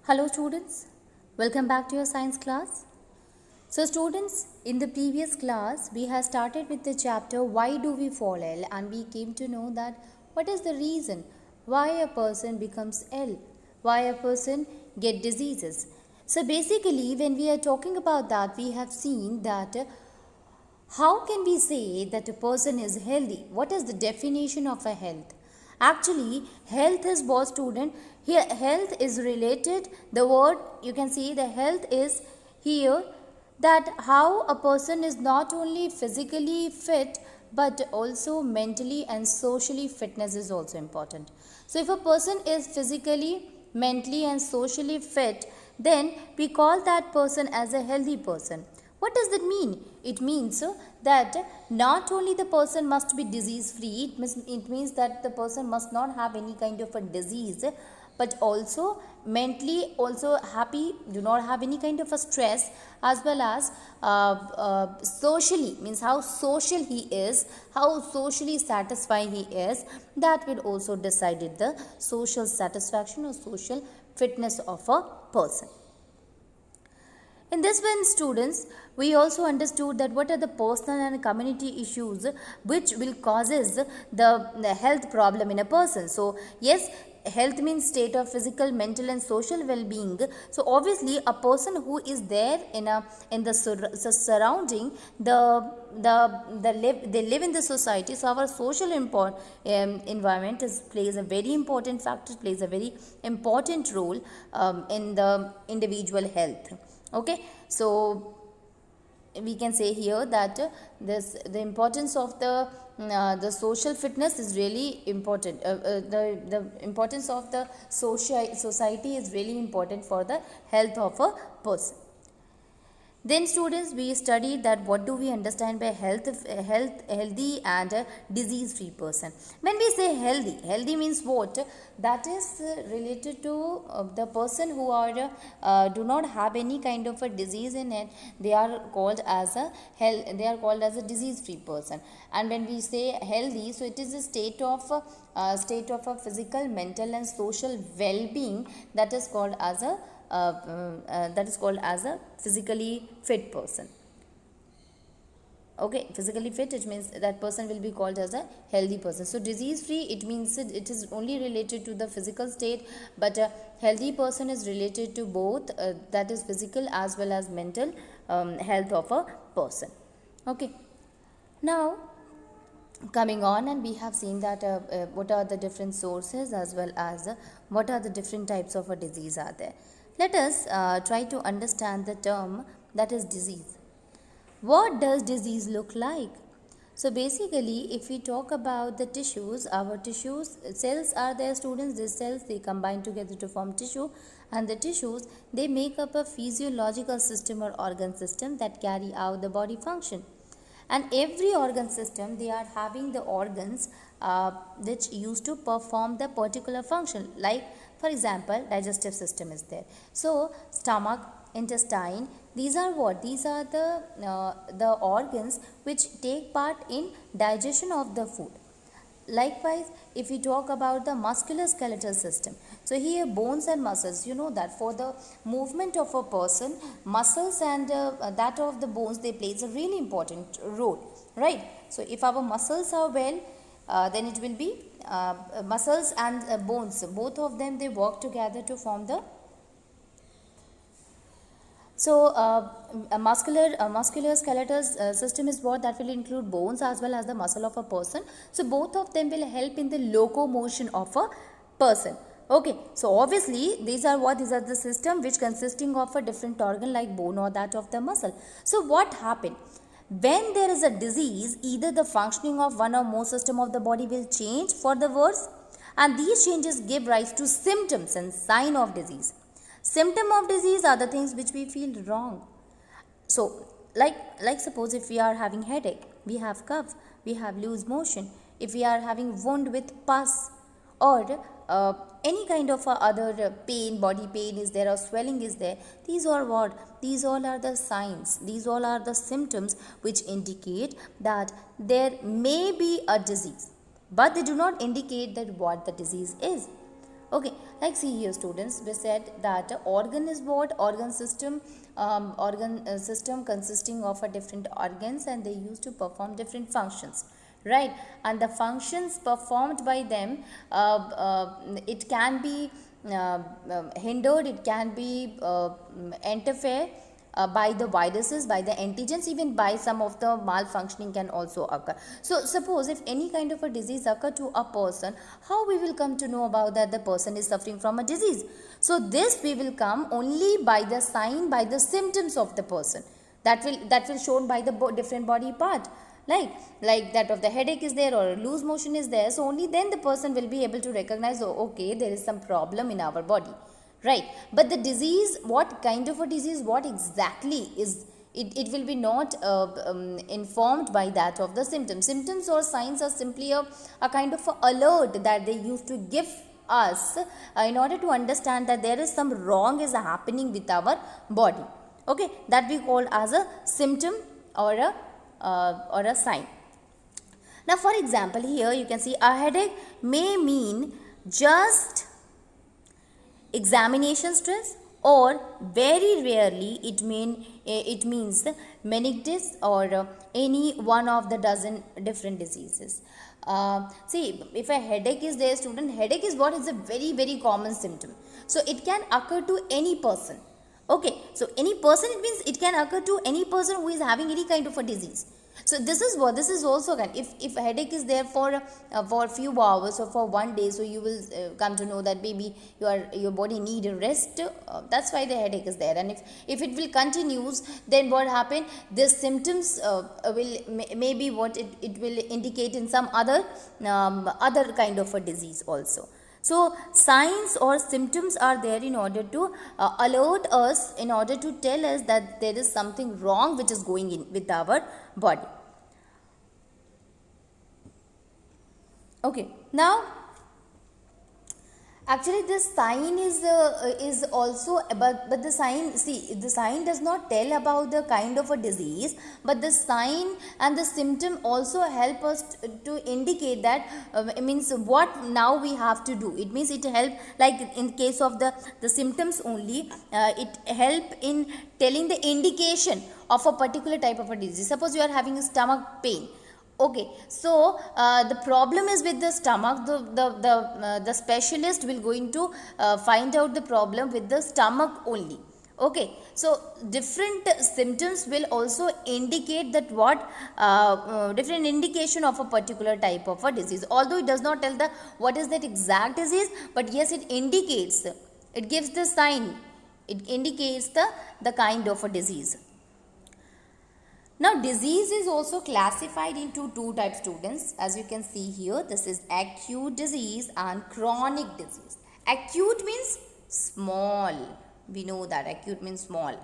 Hello students, welcome back to your science class. So students, in the previous class we have started with the chapter why do we fall ill, and we came to know that what is the reason why a person becomes ill, why a person get diseases. So basically when we are talking about that, we have seen that how can we say that a person is healthy? What is the definition of a health? Actually, health is both student. Here, health is related. The word you can see the health is here that how a person is not only physically fit but also mentally and socially fitness is also important. So, if a person is physically, mentally, and socially fit, then we call that person as a healthy person. What does that mean? It means that not only the person must be disease free, it means that the person must not have any kind of a disease, but also mentally also happy, do not have any kind of a stress, as well as socially, means how social he is, how socially satisfied he is, that will also decide the social satisfaction or social fitness of a person. In this one, students, we also understood that what are the personal and community issues which will causes the health problem in a person. So, yes, health means state of physical, mental and social well-being. So, obviously, a person who is there in the surrounding, they live in the society. So, our social environment plays a very important factor, plays a very important role in the individual health. Okay, so we can say here that the importance of the social fitness is really important. The importance of the society is really important for the health of a person. Then students, we studied that what do we understand by healthy and a disease free person. When we say healthy means what? That is related to the person who are do not have any kind of a disease in it. They are called as a disease free person. And when we say healthy, so it is a state of a physical, mental and social well being that is called as a physically fit person. Okay, physically fit, it means that person will be called as a healthy person. So disease free, it means it is only related to the physical state, but a healthy person is related to both, that is physical as well as mental health of a person. Okay, now coming on, and we have seen that what are the different sources as well as what are the different types of a disease are there. Let us try to understand the term that is disease. What does disease look like? So basically, if we talk about the tissues, our tissues, cells are there, students. These cells, they combine together to form tissue, and the tissues, they make up a physiological system or organ system that carry out the body function. And every organ system, they are having the organs which used to perform the particular function. Like for example, digestive system is there. So stomach, intestine, these are what? These are the organs which take part in digestion of the food. Likewise, if we talk about the muscular skeletal system, so here bones and muscles, you know that for the movement of a person, muscles and that of the bones, they plays a really important role, right? So if our muscles are well, then it will be muscles and bones, both of them, they work together to form the. So, a muscular skeletal system is what? That will include bones as well as the muscle of a person. So, both of them will help in the locomotion of a person. Okay, so obviously these are what? These are the system which consisting of a different organ like bone or that of the muscle. So, what happened? When there is a disease, either the functioning of one or more system of the body will change for the worse, and these changes give rise to symptoms and sign of disease. Symptom of disease are the things which we feel wrong. So, like suppose if we are having headache, we have cough, we have loose motion. If we are having wound with pus or any kind of other pain, body pain is there or swelling is there, these are what? These all are the signs. These all are the symptoms which indicate that there may be a disease, but they do not indicate that what the disease is. Okay, like see here students, we said that organ is what? Organ system consisting of a different organs, and they used to perform different functions, right? And the functions performed by them, it can be hindered, it can be interfere by the viruses, by the antigens, even by some of the malfunctioning can also occur. So suppose if any kind of a disease occur to a person, how we will come to know about that the person is suffering from a disease? So this we will come only by the sign, by the symptoms of the person, that will shown by the different body part, like that of the headache is there or loose motion is there. So only then the person will be able to recognize, oh okay, there is some problem in our body, right? But the disease, what kind of a disease, what exactly is it, it will be not informed by that of the symptoms or signs are simply a kind of a alert that they used to give us in order to understand that there is some wrong is happening with our body. Okay, that we call as a symptom or a sign. Now for example, here you can see a headache may mean just examination stress, or very rarely it means meningitis or any one of the dozen different diseases. See, if a headache is there, student, headache is what is a very common symptom. So it can occur to any person. Okay, so any person, it means it can occur to any person who is having any kind of a disease. So this is also kind, if a headache is there for a few hours or for one day, so you will come to know that maybe your body need a rest, that's why the headache is there. And if it will continues, then what happen, the symptoms will maybe what it will indicate in some other kind of a disease also. So signs or symptoms are there in order to alert us, in order to tell us that there is something wrong which is going in with our body. Okay, now actually this sign is also, but the sign, see, the sign does not tell about the kind of a disease, but the sign and the symptom also help us to indicate that it means what now we have to do. It means it help, like in case of the symptoms only, it help in telling the indication of a particular type of a disease. Suppose you are having a stomach pain. Okay, so the problem is with the stomach. The specialist will going to find out the problem with the stomach only. Okay, so different symptoms will also indicate that what different indication of a particular type of a disease. Although it does not tell the what is that exact disease, but yes, it indicates. It gives the sign. It indicates the kind of a disease. Now disease is also classified into two types, students. As you can see here, this is acute disease and chronic disease. Acute means small. We know that acute means small.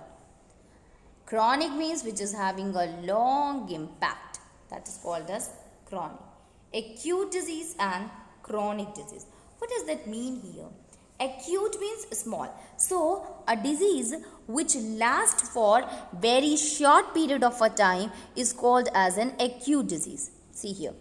Chronic means which is having a long impact. That is called as chronic. Acute disease and chronic disease. What does that mean here? Acute means small. So a disease which lasts for very short period of a time is called as an acute disease. See here.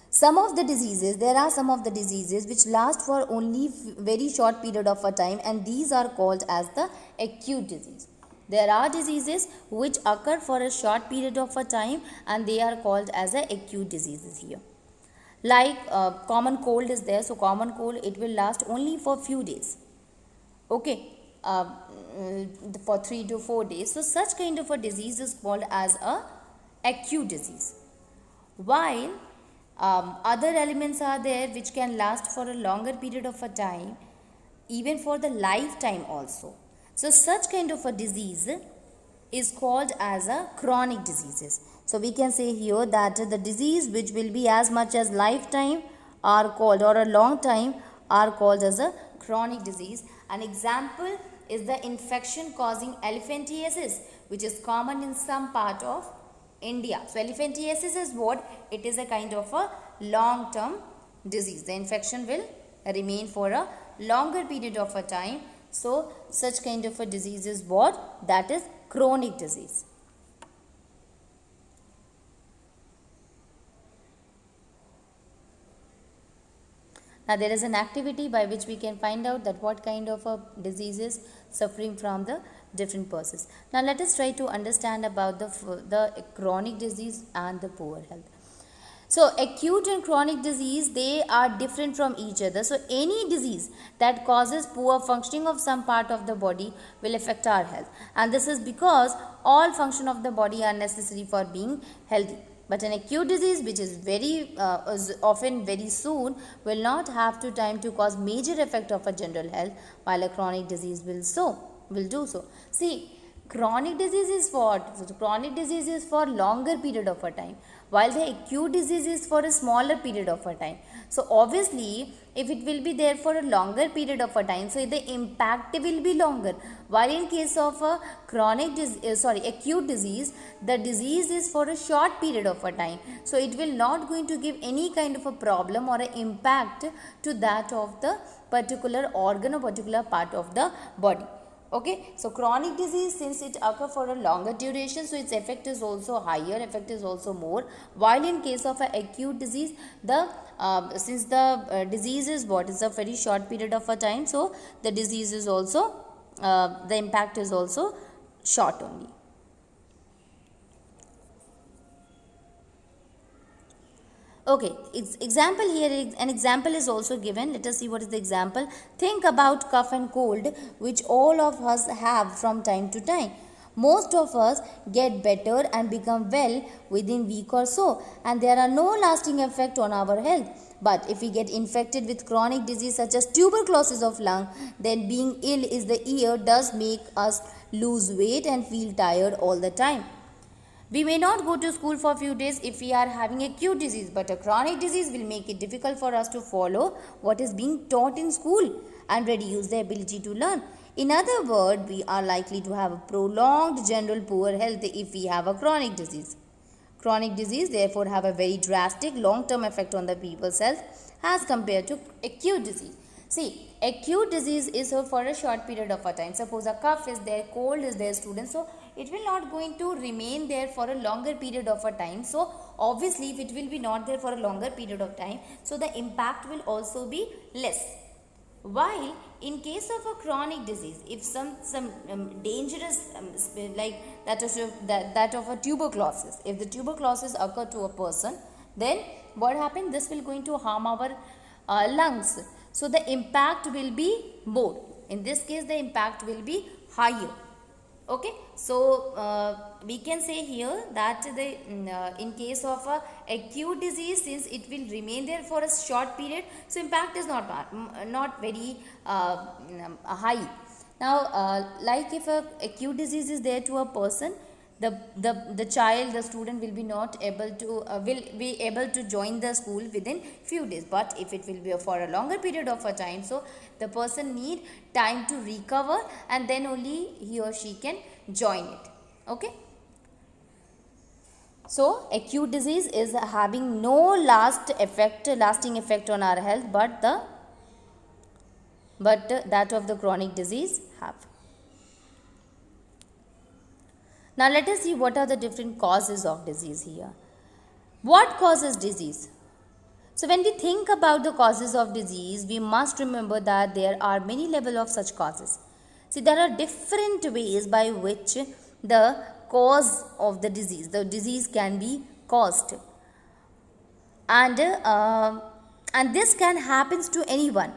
Some of the diseases, there are some of the diseases which last for only very short period of a time, and these are called as the acute disease. There are diseases which occur for a short period of a time, and they are called as the acute diseases here. Like common cold is there. So common cold, it will last only for few days. Okay, for 3 to 4 days. So such kind of a disease is called as a acute disease. While other elements are there which can last for a longer period of a time, even for the lifetime also. So such kind of a disease is called as a chronic diseases. So we can say here that the disease which will be as much as lifetime are called, or a long time are called as a chronic disease. An example is the infection causing elephantiasis, which is common in some part of India. So elephantiasis is what? It is a kind of a long term disease. The infection will remain for a longer period of a time. So such kind of a disease is what? That is chronic disease. Now there is an activity by which we can find out that what kind of a disease is suffering from the different persons. Now let us try to understand about the chronic disease and the poor health. So acute and chronic disease, they are different from each other. So any disease that causes poor functioning of some part of the body will affect our health. And this is because all function of the body are necessary for being healthy. But an acute disease, which is often very soon, will not have to time to cause major effect of a general health, while a chronic disease will do so. See, chronic disease is what? So chronic disease is for longer period of a time, while the acute disease is for a smaller period of a time. So obviously, if it will be there for a longer period of a time, so the impact will be longer. While in case of a acute disease, the disease is for a short period of a time. So it will not going to give any kind of a problem or an impact to that of the particular organ or particular part of the body. Okay, so chronic disease, since it occur for a longer duration, so its effect is also higher, effect is also more. While in case of a acute disease, since the disease is what is a very short period of a time, so the disease is also the impact is also short only. Okay, example here, an example is also given. Let us see what is the example. Think about cough and cold, which all of us have from time to time. Most of us get better and become well within week or so, and there are no lasting effect on our health. But if we get infected with chronic disease such as tuberculosis of lung, then being ill is the ear does make us lose weight and feel tired all the time. We may not go to school for a few days if we are having acute disease, but a chronic disease will make it difficult for us to follow what is being taught in school and reduce the ability to learn. In other words, we are likely to have a prolonged general poor health if we have a chronic disease. Chronic disease therefore have a very drastic long-term effect on the people's health as compared to acute disease. See, acute disease is for a short period of a time. Suppose a cough is there, cold is there, students. So it will not going to remain there for a longer period of a time. So obviously, if it will be not there for a longer period of time, so the impact will also be less. While in case of a chronic disease, if some dangerous like that of a tuberculosis, if the tuberculosis occur to a person, then what happens? This will going to harm our lungs. So the impact will be more. In this case, the impact will be higher. Okay, so we can say here that in case of a acute disease, since it will remain there for a short period, so impact is not very high. Now, like if a acute disease is there to a person, the student will be not able to will be able to join the school within few days. But if it will be for a longer period of a time, so the person need time to recover, and then only he or she can join it. Okay, so acute disease is having no lasting effect on our health, but that of the chronic disease have. Now let us see what are the different causes of disease here. What causes disease? So when we think about the causes of disease, we must remember that there are many levels of such causes. See, there are different ways by which the cause of the disease can be caused. And this can happen to anyone.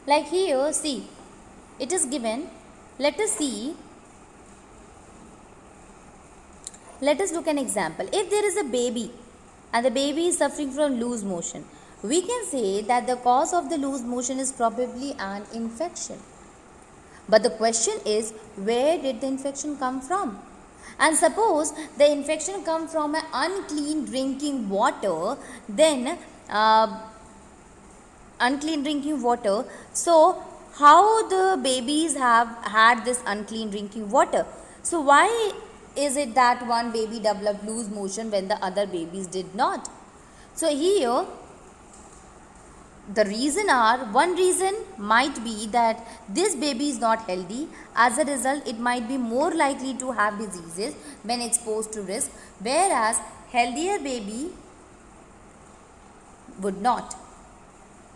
Like here, see, it is given. Let us look an example. If there is a baby and the baby is suffering from loose motion, we can say that the cause of the loose motion is probably an infection. But the question is, where did the infection come from? And suppose the infection come from an unclean drinking water, then unclean drinking water. So how the babies have had this unclean drinking water? So why is it that one baby developed loose motion when the other babies did not? So here The reason are, one reason might be that this baby is not healthy. As a result, it might be more likely to have diseases when exposed to risk, whereas healthier baby would not.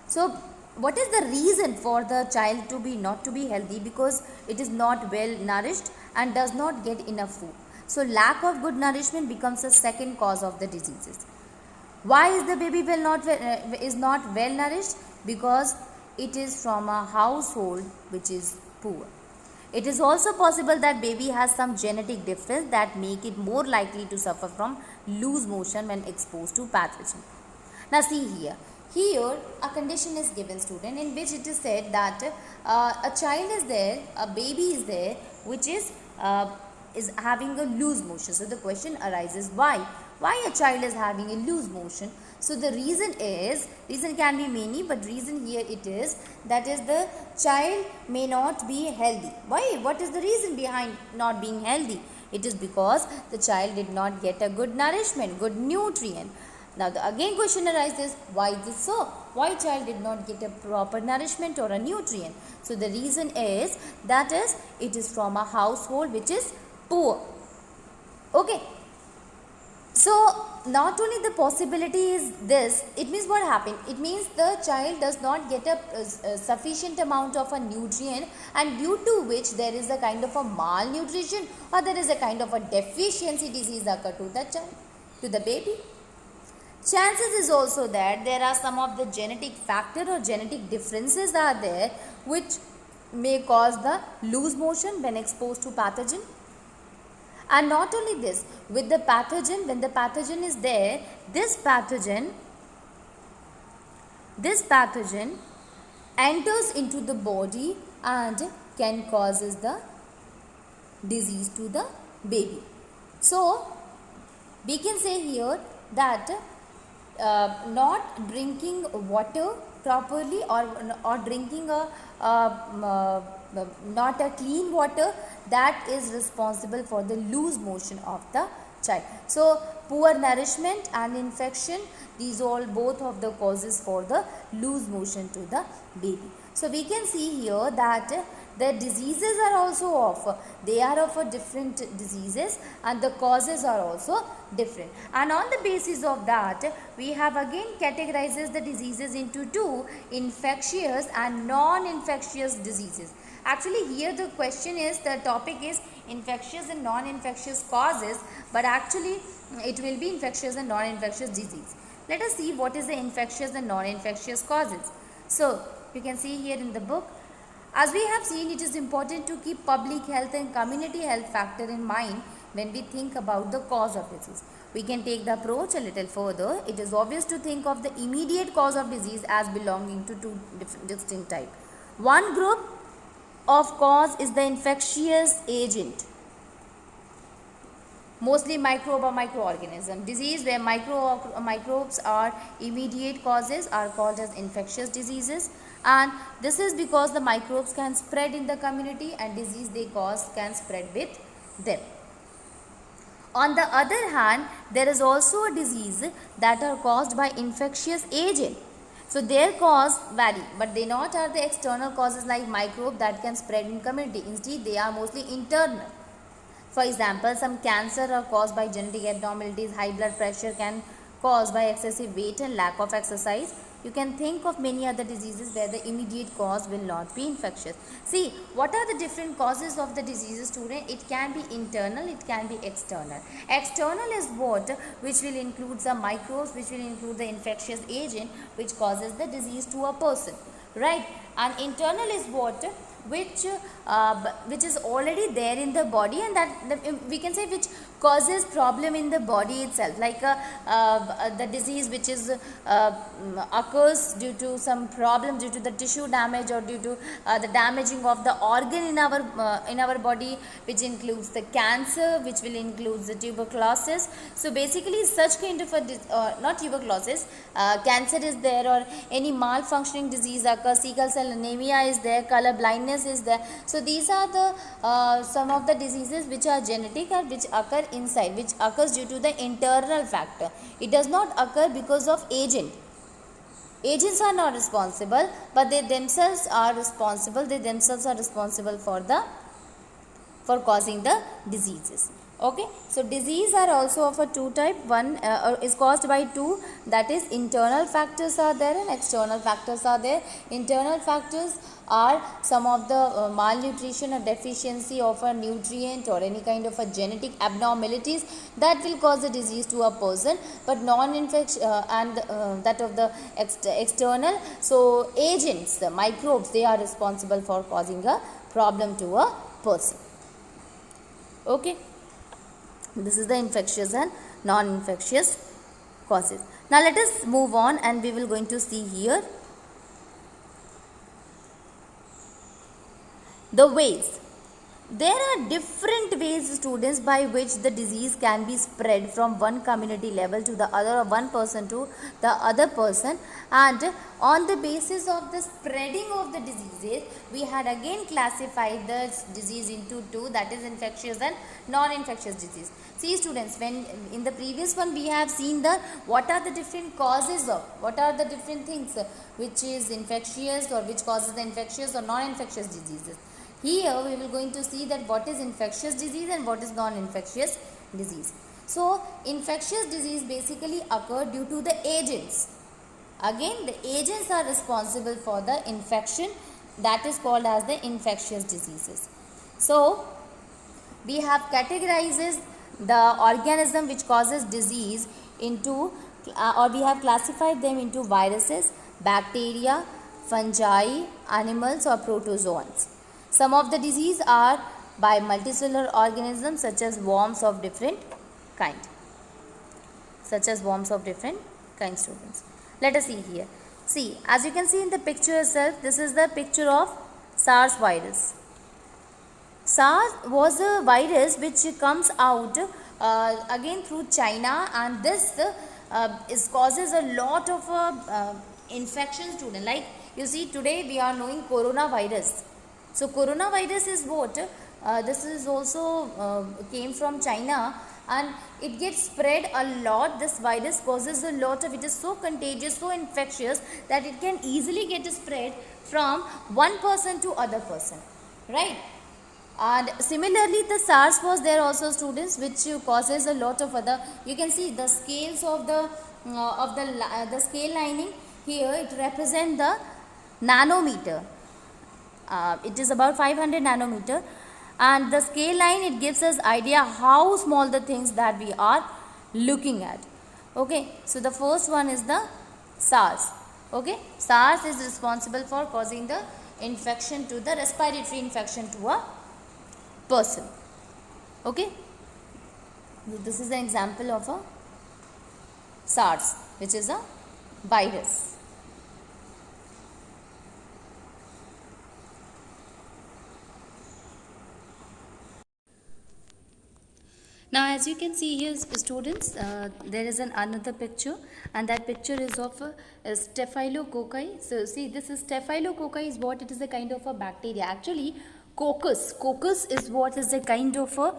So what is the reason for the child to be not to be healthy? Because it is not well nourished and does not get enough food. So lack of good nourishment becomes a second cause of the diseases. Why is the baby is not well nourished? Because it is from a household which is poor. It is also possible that baby has some genetic difference that make it more likely to suffer from loose motion when exposed to pathogen. Now see here. Here a condition is given, student, in which it is said that a child is there, a baby is there, which is having a loose motion. So the question arises, why? Why a child is having a loose motion? So the reason can be many, but reason here it is, that is the child may not be healthy. Why? What is the reason behind not being healthy? It is because the child did not get a good nourishment, good nutrient. Now the again question arises, why is this so? Why child did not get a proper nourishment or a nutrient? So the reason is, that is, it is from a household which is poor. Okay. So not only the possibility is this, it means what happened? It means the child does not get a sufficient amount of a nutrient, and due to which there is a kind of a malnutrition, or there is a kind of a deficiency disease occur to the child, to the baby. Chances is also that there are some of the genetic factor or genetic differences are there which may cause the loose motion when exposed to pathogen. And not only this, with the pathogen, when the pathogen is there, this pathogen enters into the body and can causes the disease to the baby. So we can say here that not drinking water properly, or drinking not a clean water, that is responsible for the loose motion of the child. So poor nourishment and infection, these all both of the causes for the loose motion to the baby. So we can see here that the diseases are also they are of different diseases, and the causes are also different. And on the basis of that, we have again categorizes the diseases into two: infectious and non-infectious diseases. Actually here the question is, the topic is infectious and non-infectious causes, but actually it will be infectious and non-infectious disease. Let us see what is the infectious and non-infectious causes. So you can see here in the book, as we have seen, it is important to keep public health and community health factor in mind when we think about the cause of disease. We can take the approach a little further. It is obvious to think of the immediate cause of disease as belonging to two distinct types. One group of cause is the infectious agent, mostly microbe or microorganism. Disease where microbes are immediate causes are called as infectious diseases, and this is because the microbes can spread in the community and disease they cause can spread with them. On the other hand, there is also a disease that are caused by infectious agent. So their cause vary, but they not are the external causes like microbe that can spread in community. Instead, they are mostly internal. For example, some cancer are caused by genetic abnormalities. High blood pressure can caused by excessive weight and lack of exercise. You can think of many other diseases where the immediate cause will not be infectious. See, what are the different causes of the diseases, student? It can be internal, it can be external. External is what? Which will include some microbes, which will include the infectious agent which causes the disease to a person, right? And internal is what? Which is already there in the body, and that we can say which causes problem in the body itself, like the disease which is occurs due to some problem due to the tissue damage or due to the damaging of the organ in our body, which includes the cancer, which will include the tuberculosis. So basically such kind of a not tuberculosis, cancer is there, or any malfunctioning disease occurs, sickle cell anemia is there, color blindness is there. So these are the some of the diseases which are genetic or which occur inside, which occurs due to the internal factor. It does not occur because of agent. Agents are not responsible, but they themselves are responsible. They themselves are responsible for causing the diseases. Okay, so disease are also of a two type. One is caused by two, that is internal factors are there and external factors are there. Internal factors are some of the malnutrition or deficiency of a nutrient or any kind of a genetic abnormalities that will cause a disease to a person, but non-infectious and that of the external, so agents, the microbes, they are responsible for causing a problem to a person. Okay, this is the infectious and non-infectious causes. Now let us move on, and we will going to see here the ways. There are different ways, students, by which the disease can be spread from one community level to the other, or one person to the other person, and on the basis of the spreading of the diseases, we had again classified the disease into two, that is infectious and non-infectious disease. See students, when in the previous one we have seen the what are the different causes of, what are the different things which is infectious or which causes the infectious or non-infectious diseases. Here we will going to see that what is infectious disease and what is non-infectious disease. So infectious disease basically occur due to the agents. Again, the agents are responsible for the infection, that is called as the infectious diseases. So we have categorized the organism which causes disease into or we have classified them into viruses, bacteria, fungi, animals or protozoans. Some of the disease are by multicellular organisms such as worms of different kind. Students. Let us see here. See, as you can see in the picture itself, this is the picture of Sars virus. SARS was a virus which comes out again through China, and this causes a lot of infection, student. Like you see, today we are knowing coronavirus. So coronavirus is what? This is also came from China, and it gets spread a lot. This virus causes a lot of, it is so contagious, so infectious that it can easily get spread from one person to other person, right? And similarly the SARS was there also, students, which causes a lot of other, you can see the scales of the scale lining here, it represents the nanometer. It is about 500 nanometer, and the scale line, it gives us idea how small the things that we are looking at. Okay, so the first one is the SARS. Okay, SARS is responsible for causing the infection to the respiratory infection to a person. Okay, this is an example of a SARS, which is a virus. Now as you can see here, students, there is another picture, and that picture is of a Staphylococci. So see, this is Staphylococci is what? It is a kind of a bacteria. Actually coccus is what is a kind of a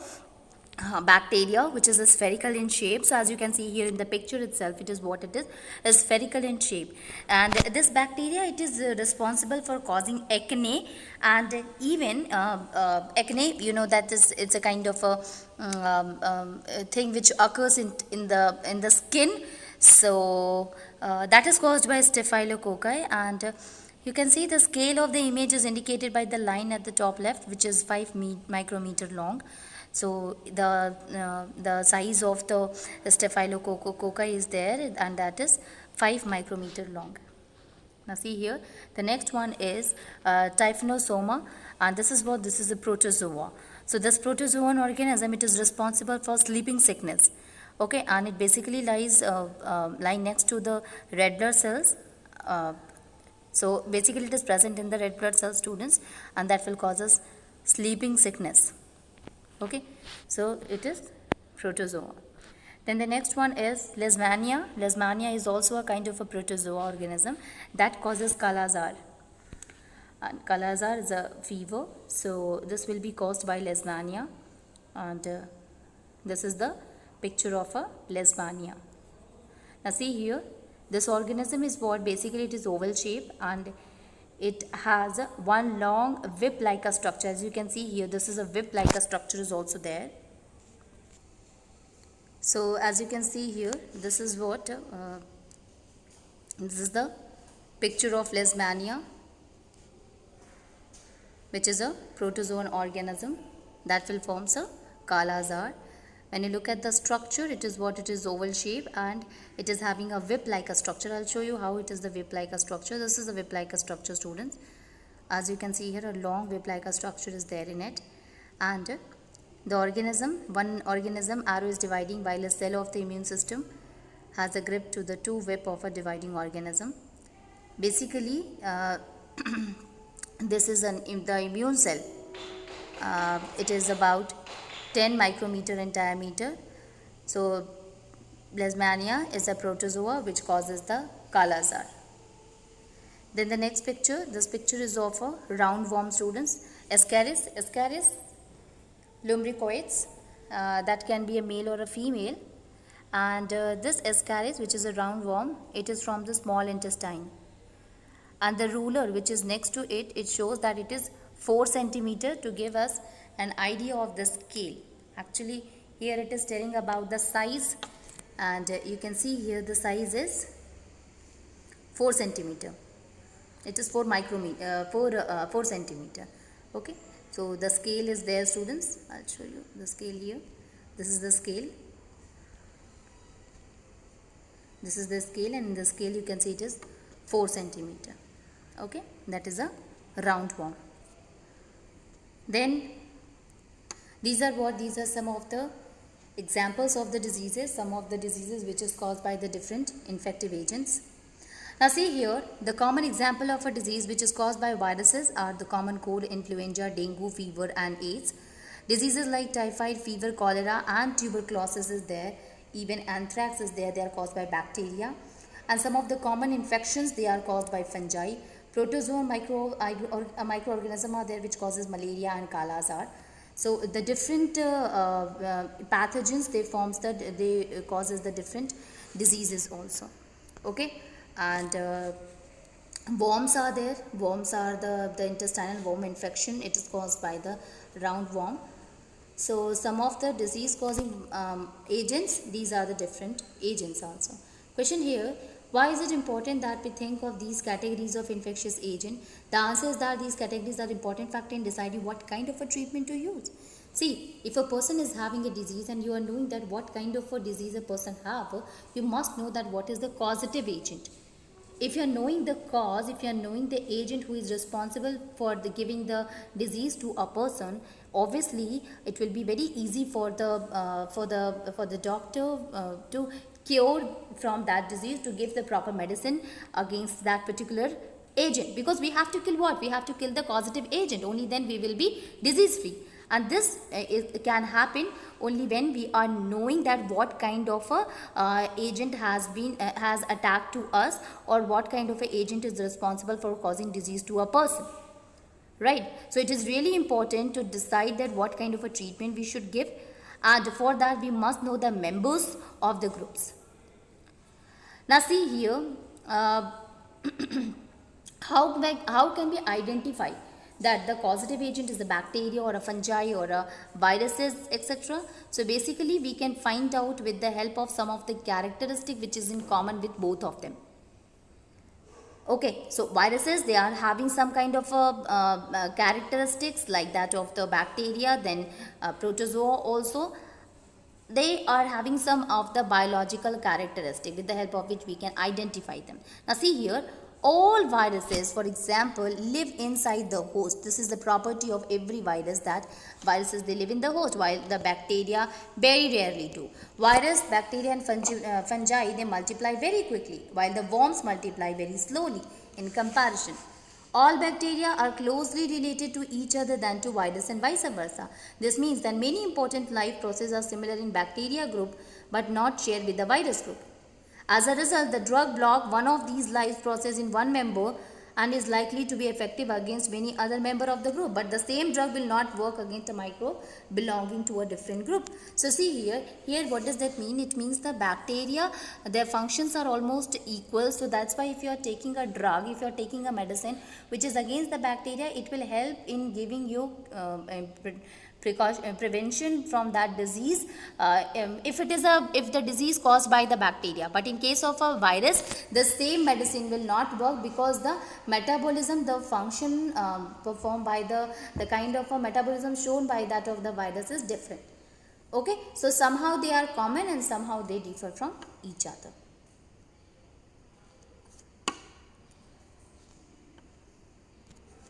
bacteria which is a spherical in shape. So as you can see here in the picture itself, it is what it is spherical in shape, and this bacteria, it is responsible for causing acne, and even acne, you know, that is, it's a kind of a thing which occurs in the skin. So that is caused by Staphylococci, and you can see the scale of the image is indicated by the line at the top left, which is 5 micrometer long. So the size of the Staphylococci is there, and that is 5 micrometer long. Now see here, the next one is Typhonosoma, and this is a protozoa. So this protozoan organism, it is responsible for sleeping sickness. Okay, and it basically lies lying next to the red blood cells. So basically it is present in the red blood cells, students, and that will cause us sleeping sickness. Okay, so it is protozoa. Then the next one is Lismania. Lismania is also a kind of a protozoa organism that causes Kala-azar. And Kala-azar is a fever, so this will be caused by Lismania, and this is the picture of a Lismania. Now see here, This organism is what? Basically it is oval shape and it has one long whip like a structure. As you can see here, this is a whip like a structure is also there. So as you can see here, this is what this is the picture of Lismania, which is a protozoan organism that will form a Kala-Azar. When you look at the structure, it is what? It is oval shape and it is having a whip like a structure. I'll show you how it is the whip like a structure. This is a whip like a structure, students. As you can see here, a long whip like a structure is there in it. And the organism, one organism arrow is dividing, while a cell of the immune system has a grip to the two whip of a dividing organism. Basically, this is the immune cell. It is about 10 micrometer in diameter. So Lismania is a protozoa which causes the Kala-Azar. Then the next picture, this picture is of a roundworm, students. Ascaris lumbricoides, that can be a male or a female. And this Ascaris, which is a roundworm, it is from the small intestine. And the ruler which is next to it, it shows that it is 4 centimeter to give us an idea of the scale. Actually, here it is telling about the size, and you can see here the size is 4 centimeter. It is 4 centimeter. Okay, so the scale is there, students. I'll show you the scale here. This is the scale. This is the scale, and in the scale you can see it is 4 centimeter. Okay, that is a roundworm. Then these are what? These are some of the examples of the diseases, some of the diseases which is caused by the different infective agents. Now see here, the common example of a disease which is caused by viruses are the common cold, influenza, dengue, fever and AIDS. Diseases like typhoid fever, cholera and tuberculosis is there. Even anthrax is there, they are caused by bacteria. And some of the common infections, they are caused by fungi. Protozoan microorganism are there which causes malaria and Kala-Azar. So the different pathogens, they causes the different diseases also. Okay, and worms are there. Worms are the intestinal worm infection. It is caused by the roundworm. So some of the disease causing agents, these are the different agents also. Question here, why is it important that we think of these categories of infectious agent? The answer is that these categories are important factor in deciding what kind of a treatment to use. See, if a person is having a disease and you are knowing that what kind of a disease a person have, you must know that what is the causative agent. If you are knowing the cause, if you are knowing the agent who is responsible for giving the disease to a person, obviously it will be very easy for the doctor to cure from that disease, to give the proper medicine against that particular agent, because we have to kill what? We have to kill the causative agent. Only then we will be disease free. And this can happen only when we are knowing that what kind of a agent has attacked to us, or what kind of a agent is responsible for causing disease to a person. Right? So it is really important to decide that what kind of a treatment we should give, and for that we must know the members of the groups. Now see here, how can we identify that the causative agent is a bacteria or a fungi or a viruses, etc. So basically we can find out with the help of some of the characteristic which is in common with both of them. Okay, so viruses, they are having some kind of characteristics like that of the bacteria. Then protozoa also, they are having some of the biological characteristics with the help of which we can identify them. Now see here, all viruses, for example, live inside the host. This is the property of every virus, that viruses, they live in the host, while the bacteria very rarely do. Virus, bacteria and fungi, they multiply very quickly, while the worms multiply very slowly in comparison. All bacteria are closely related to each other than to virus and vice versa. This means that many important life processes are similar in bacteria group but not shared with the virus group. As a result, the drug block one of these life processes in one member and is likely to be effective against many other member of the group, but the same drug will not work against a microbe belonging to a different group. So see here what does that mean? It means the bacteria, their functions are almost equal. So that's why if you are taking a drug, if you are taking a medicine which is against the bacteria, it will help in giving you prevention from that disease, if the disease caused by the bacteria. But in case of a virus, the same medicine will not work, because the metabolism, the function performed by the kind of a metabolism shown by that of the virus is different. Okay, so somehow they are common and somehow they differ from each other.